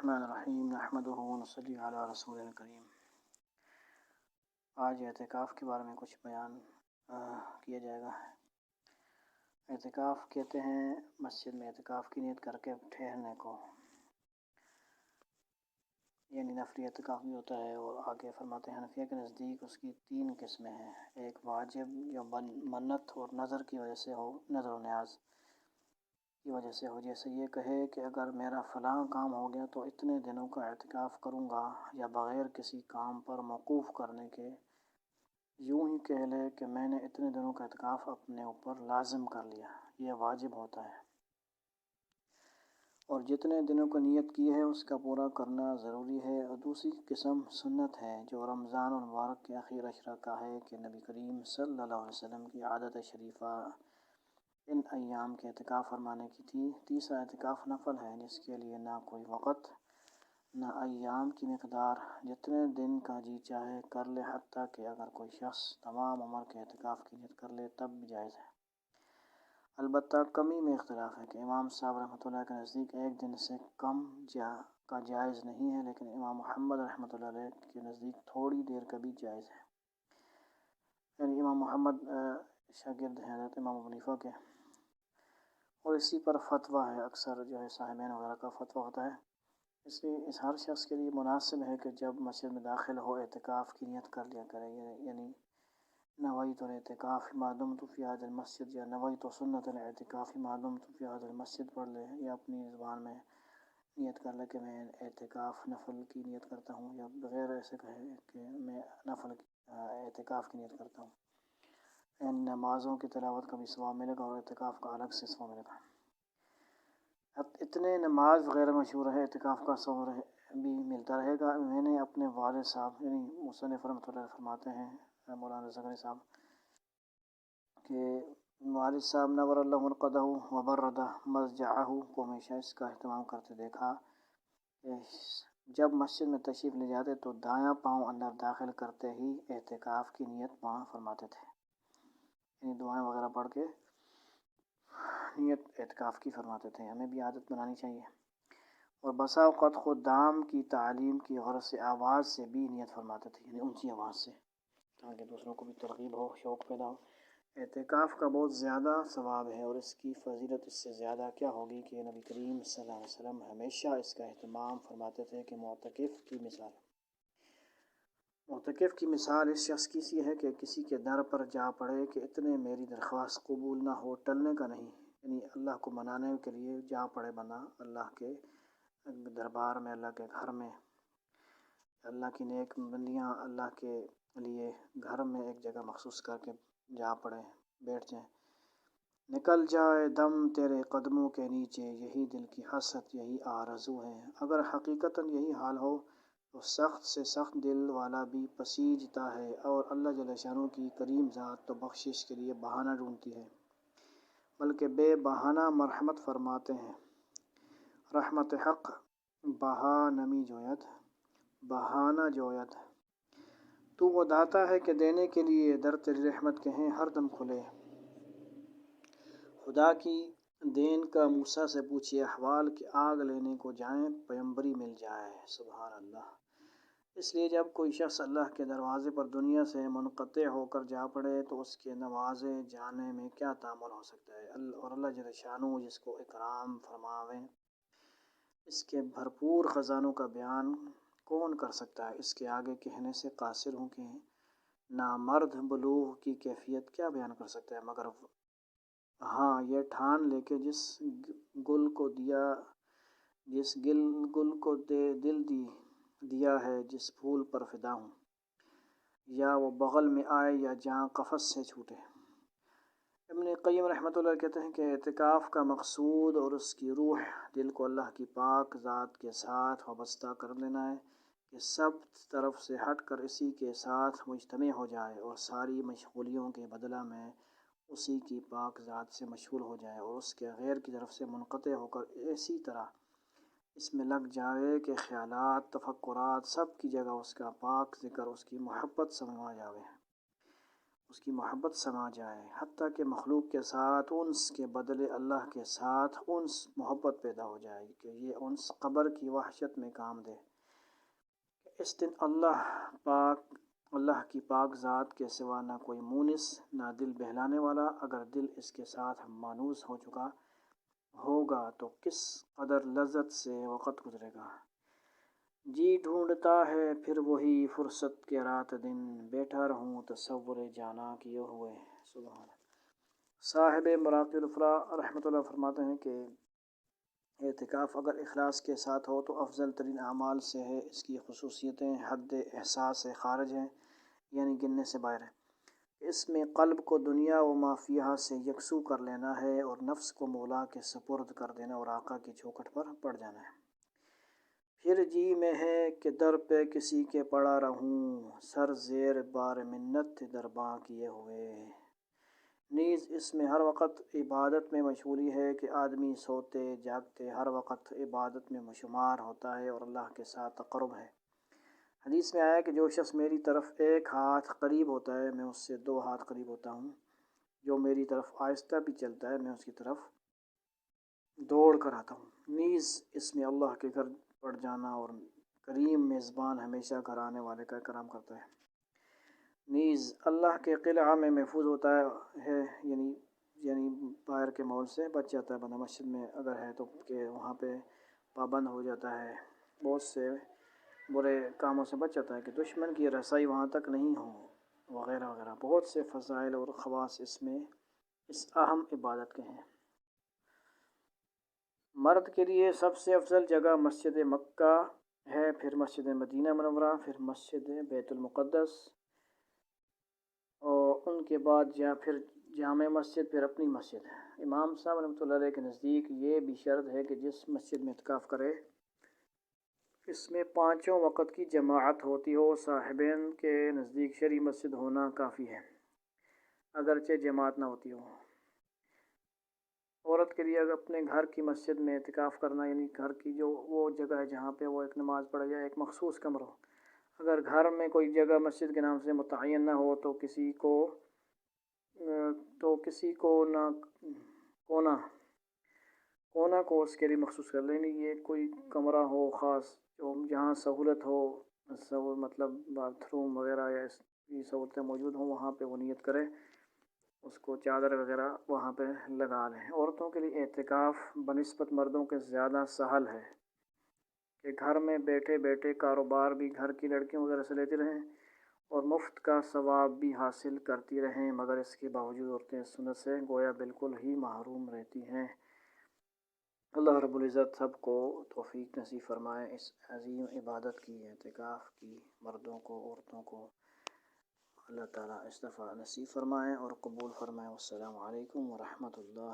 الرحمن الرحیم نحمدہ ونصلی علی رسول الکریم۔ آج اعتکاف کے بارے میں کچھ بیان کیا جائے گا۔ اعتکاف کہتے ہیں مسجد میں اعتکاف کی نیت کر کے ٹھہرنے کو، یعنی نفلی اعتکاف بھی ہوتا ہے۔ اور آگے فرماتے ہیں حنفیہ کے نزدیک اس کی 3 قسمیں ہیں۔ ایک واجب جو منت اور نظر کی وجہ سے ہو، نظر و نیاز کی وجہ سے ہو، جیسے یہ کہے کہ اگر میرا فلاں کام ہو گیا تو اتنے دنوں کا اعتکاف کروں گا، یا بغیر کسی کام پر موقوف کرنے کے یوں ہی کہہ لے کہ میں نے اتنے دنوں کا اعتکاف اپنے اوپر لازم کر لیا، یہ واجب ہوتا ہے۔ اور جتنے دنوں کا نیت کی ہے اس کا پورا کرنا ضروری ہے۔ اور دوسری قسم سنت ہے، جو رمضان المبارک کے آخر عشرہ کا ہے کہ نبی کریم صلی اللہ علیہ وسلم کی عادت شریفہ ان ایام کے اعتکاف فرمانے کی تھی۔ تیسرا اعتکاف نفل ہے، جس کے لیے نہ کوئی وقت نہ ایام کی مقدار، جتنے دن کا جی چاہے کر لے، حتیٰ کہ اگر کوئی شخص تمام عمر کے اعتکاف کی نیت کر لے تب بھی جائز ہے۔ البتہ کمی میں اختلاف ہے کہ امام صاحب رحمۃ اللہ کے نزدیک 1 دن سے کم کا جائز نہیں ہے، لیکن امام محمد رحمۃ اللہ علیہ کے نزدیک تھوڑی دیر کا بھی جائز ہے۔ یعنی امام محمد شاگرد ہیں حضرت امام ابو حنیفہ کے، اور اسی پر فتویٰ ہے، اکثر جو ہے صاحبین وغیرہ کا فتویٰ ہوتا ہے۔ اس لیے اس ہر شخص کے لیے مناسب ہے کہ جب مسجد میں داخل ہو اعتکاف کی نیت کر لیا کرے، یعنی نویت الاعتکاف ما دمت فی هذه المسجد، یا نویت سنت الاعتکاف ما دمت فی هذه المسجد پڑھ لے، یا اپنی زبان میں نیت کر لے کہ میں اعتکاف نفل کی نیت کرتا ہوں، یا بغیر ایسے کہے کہ میں نفل اعتکاف کی نیت کرتا ہوں۔ ان نمازوں کی تلاوت کا بھی ثواب ملے گا اور اعتکاف کا الگ سے ثواب ملے گا۔ اب اتنے نماز وغیرہ مشہور ہے، اعتکاف کا ثواب بھی ملتا رہے گا۔ میں نے اپنے والد صاحب یعنی مصنف رحمۃ اللہ فرماتے ہیں مولانا زکریا صاحب کہ والد صاحب نور اللہ مرقدہ وبرد مضجعہ کو ہمیشہ اس کا اہتمام کرتے دیکھا کہ جب مسجد میں تشریف لے جاتے تو دایاں پاؤں اندر داخل کرتے ہی اعتکاف کی نیت فرماتے تھے، یعنی دعائیں وغیرہ پڑھ کے نیت اعتکاف کی فرماتے تھے۔ ہمیں بھی عادت بنانی چاہیے۔ اور بسا اوقات خود دام کی تعلیم کی غرض سے آواز سے بھی نیت فرماتے تھے، یعنی اونچی آواز سے، تاکہ دوسروں کو بھی ترغیب ہو، شوق پیدا ہو۔ اعتکاف کا بہت زیادہ ثواب ہے، اور اس کی فضیلت اس سے زیادہ کیا ہوگی کہ نبی کریم صلی اللہ علیہ وسلم ہمیشہ اس کا اہتمام فرماتے تھے کہ معتکف کی مثال اس شخص کی سی ہے کہ کسی کے در پر جا پڑے کہ اتنے میری درخواست قبول نہ ہو، ٹلنے کا نہیں، یعنی اللہ کو منانے کے لیے جا پڑے بندہ اللہ کے دربار میں، اللہ کے گھر میں، اللہ کی نیک بندیاں اللہ کے لیے گھر میں ایک جگہ مخصوص کر کے جا پڑے، بیٹھ جائیں۔ نکل جائے دم تیرے قدموں کے نیچے، یہی دل کی حسرت، یہی آرزو ہے۔ اگر حقیقتاً یہی حال ہو تو سخت سے سخت دل والا بھی پسیجتا ہے، اور اللہ جل شانہ کی کریم ذات تو بخشش کے لیے بہانہ ڈھونڈتی ہے، بلکہ بے بہانہ مرحمت فرماتے ہیں۔ رحمت حق بہا نمی جوید، بہانہ جوید، تو وہ داتا ہے کہ دینے کے لیے در تیری رحمت کے ہیں ہر دم کھلے۔ خدا کی دین کا موسیٰ سے پوچھیے احوال کہ آگ لینے کو جائیں پیمبری مل جائے۔ سبحان اللہ۔ اس لیے جب کوئی شخص اللہ کے دروازے پر دنیا سے منقطع ہو کر جا پڑے تو اس کے نوازے جانے میں کیا تأمل ہو سکتا ہے، اور اللہ جل شانہ جس کو اکرام فرماوے اس کے بھرپور خزانوں کا بیان کون کر سکتا ہے۔ اس کے آگے کہنے سے قاصر ہوں کہ نامرد بلوغ کی کیفیت کیا بیان کر سکتا ہے، مگر ہاں یہ ٹھان لے کہ جس گل کو دل دیا ہے، جس پھول پر فدا ہوں، یا وہ بغل میں آئے یا جہاں قفس سے چھوٹے۔ ابن قیم رحمۃ اللہ کہتے ہیں کہ اعتکاف کا مقصود اور اس کی روح دل کو اللہ کی پاک ذات کے ساتھ وابستہ کر لینا ہے کہ سب طرف سے ہٹ کر اسی کے ساتھ مجتمع ہو جائے، اور ساری مشغولیوں کے بدلہ میں اسی کی پاک ذات سے مشغول ہو جائے، اور اس کے غیر کی طرف سے منقطع ہو کر اسی طرح اس میں لگ جائے کہ خیالات، تفکرات سب کی جگہ اس کا پاک ذکر، اس کی محبت سموا جاوے۔ اس کی محبت سما جائے، حتیٰ کہ مخلوق کے ساتھ انس کے بدلے اللہ کے ساتھ انس محبت پیدا ہو جائے کہ یہ انس قبر کی وحشت میں کام دے۔ اس دن اللہ کی پاک ذات کے سوا نہ کوئی مونس، نہ دل بہلانے والا۔ اگر دل اس کے ساتھ مانوس ہو چکا ہوگا تو کس قدر لذت سے وقت گزرے گا۔ جی ڈھونڈتا ہے پھر وہی فرصت کے رات دن، بیٹھا رہوں تصور جانا کیے ہوئے۔ سبحان صاحب مراقی الافراح رحمۃ اللہ فرماتے ہیں کہ اعتکاف اگر اخلاص کے ساتھ ہو تو افضل ترین اعمال سے ہے۔ اس کی خصوصیتیں حد احساس سے خارج ہیں، یعنی گننے سے باہر ہیں۔ اس میں قلب کو دنیا و ما فیہا سے یکسو کر لینا ہے اور نفس کو مولا کے سپرد کر دینا اور آقا کی چوکھٹ پر پڑ جانا ہے۔ پھر جی میں ہے کہ در پہ کسی کے پڑا رہوں، سر زیر بار منت درباں کیے ہوئے۔ نیز اس میں ہر وقت عبادت میں مشغولی ہے کہ آدمی سوتے جاگتے ہر وقت عبادت میں شمار ہوتا ہے اور اللہ کے ساتھ تقرب ہے۔ حدیث میں آیا کہ جو شخص میری طرف ایک ہاتھ قریب ہوتا ہے میں اس سے 2 ہاتھ قریب ہوتا ہوں، جو میری طرف آہستہ بھی چلتا ہے میں اس کی طرف دوڑ کر آتا ہوں۔ نیز اس میں اللہ کے گھر پڑ جانا اور کریم میزبان ہمیشہ گھر آنے والے کا کرام کرتا ہے۔ نیز اللہ کے قلعہ میں محفوظ ہوتا ہے، یعنی باہر کے ماحول سے بچ جاتا ہے بندہ۔ مسجد میں اگر ہے تو کہ وہاں پہ پابند ہو جاتا ہے، بہت سے برے کاموں سے بچ جاتا ہے کہ دشمن کی رسائی وہاں تک نہیں ہو، وغیرہ وغیرہ۔ بہت سے فضائل اور خواص اس اہم عبادت کے ہیں۔ مرد کے لیے سب سے افضل جگہ مسجد مکہ ہے، پھر مسجد مدینہ منورہ، پھر مسجد بیت المقدس، اور ان کے بعد پھر جامع مسجد، پھر اپنی مسجد۔ امام صاحب رحمۃ اللہ علیہ کے نزدیک یہ بھی شرط ہے کہ جس مسجد میں اعتکاف کرے اس میں 5 وقت کی جماعت ہوتی ہو۔ صاحبین کے نزدیک شرعی مسجد ہونا کافی ہے اگرچہ جماعت نہ ہوتی ہو۔ عورت کے لیے اگر اپنے گھر کی مسجد میں اعتکاف کرنا، یعنی گھر کی جو وہ جگہ ہے جہاں پہ وہ ایک نماز پڑھے یا ایک مخصوص کمرہ ہو، اگر گھر میں کوئی جگہ مسجد کے نام سے متعین نہ ہو تو کسی کو نہ کونا کو اس کے لیے مخصوص کر لیں۔ یہ کوئی کمرہ ہو خاص جہاں سہولت ہو، مطلب باتھ روم وغیرہ یا اس کی سہولتیں موجود ہوں، وہاں پہ وہ نیت کرے، اس کو چادر وغیرہ وہاں پہ لگا لیں۔ عورتوں کے لیے اعتکاف بنسبت مردوں کے زیادہ سہل ہے کہ گھر میں بیٹھے بیٹھے کاروبار بھی گھر کی لڑکیوں وغیرہ سے لیتی رہیں اور مفت کا ثواب بھی حاصل کرتی رہیں، مگر اس کے باوجود عورتیں سنت سے گویا بالکل ہی محروم رہتی ہیں۔ اللہ رب العزت سب کو توفیق نصیب فرمائے اس عظیم عبادت کی، اعتکاف کی، مردوں کو عورتوں کو اللہ تعالیٰ اس دفعہ نصیب فرمائے اور قبول فرمائے۔ والسلام علیکم ورحمۃ اللہ۔